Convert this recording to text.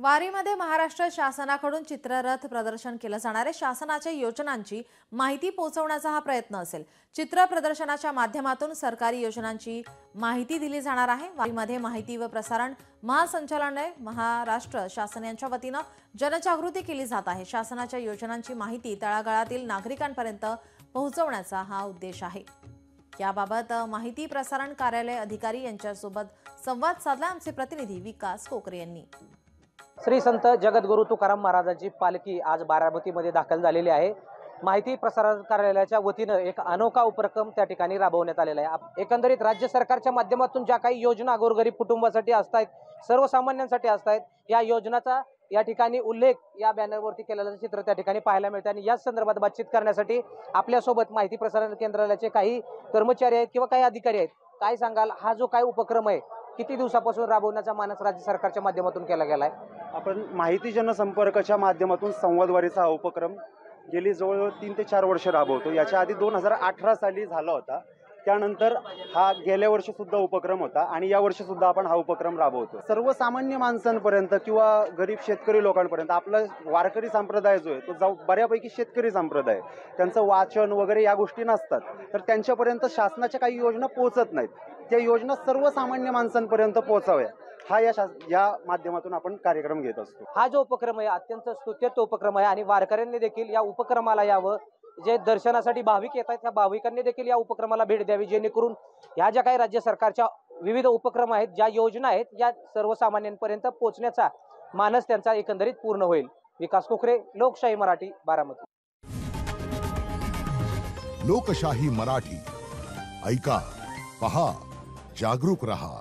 वारीमध्ये महाराष्ट्र शासनाकडून चित्ररथ प्रदर्शन केलं जाणार आहे। शासनाच्या योजनांची माहिती पोहोचवण्याचा हा प्रयत्न असेल। चित्र प्रदर्शनाच्या माध्यमातून सरकारी योजनांची माहिती दिली जाणार आहे। वारीमध्ये माहिती व प्रसारण महासंचालनालय महाराष्ट्र शासन यांच्या वतीने जनजागृती केली जात आहे। शासनाच्या योजनांची माहिती तळागाळातील नागरिकांपर्यंत पोहोचवण्याचा हा उद्देश आहे। याबाबत माहिती प्रसारण कार्यालय अधिकारी यांच्यासोबत संवाद साधला आमचे प्रतिनिधी विकास कोकरे यांनी। श्री संत जगद्गुरु तुकाराम महाराजांची पालखी आज बारामतीमध्ये दाखल झालेली आहे। माहिती प्रसारण कार्यालयाच्या वतीने एक अनोखा उपक्रम त्या ठिकाणी राबवण्यात आलेला आहे। एकंदरीत राज्य सरकारच्या माध्यमातून ज्या काही योजना गोरगरीब कुटुंबासाठी असतात, सर्वसामान्यांसाठी असतात, या योजनाचा या ठिकाणी उल्लेख या बॅनरवरती केलेलं चित्र त्या ठिकाणी पाहायला मिळतं। आणि याच संदर्भात बातचीत करण्यासाठी आपल्यासोबत माहिती प्रसारण केंद्रालयाचे काही कर्मचारी आहेत किंवा काही अधिकारी आहेत। काय सांगाल, हा जो काय उपक्रम आहे किती दिवसापासून राबवण्याचा मानस राज्य सरकारच्या माध्यमातून केला गेलाय? आपण माहिती जनसंपर्काच्या माध्यमातून संवादवारीचा हा उपक्रम गेली जवळजवळ 3 ते 4 वर्ष राबवतो। याच्या आधी 2018 साली झाला होता, त्यानंतर हा गेल्या वर्षी सुद्धा उपक्रम होता आणि या वर्षी सुद्धा आपण हा उपक्रम राबवतो। सर्वसामान्य माणसांपर्यंत किंवा गरीब शेतकरी लोकांपर्यंत आपला वारकरी संप्रदाय जो आहे तो बऱ्यापैकी शेतकरी संप्रदाय, त्यांचं वाचन वगैरे या गोष्टी नसतात, तर त्यांच्यापर्यंत शासनाच्या काही योजना पोहोचत नाहीत। त्या योजना सर्वसामान्य माणसांपर्यंत पोहोचाव्या हा या माध्यमातून आपण कार्यक्रम घेत असतो। हा जो उपक्रम आहे अत्यंत स्तुत्य उपक्रम आहे आणि वारकऱ्यांनी देखील या उपक्रमाला यावं। जे दर्शनासाठी भाविक येतात त्या भाविकांनी देखील या उपक्रमाला भेट द्यावी, जेणेकरून ह्या ज्या काही राज्य सरकारच्या विविध उपक्रम आहेत, ज्या योजना आहेत, या सर्वसामान्यांपर्यंत पोहोचण्याचा मानस त्यांचा एकंदरीत पूर्ण होईल। विकास कोकरे, लोकशाही मराठी, बारामती। लोकशाही मराठी ऐका, पहा, जागरूक रहा।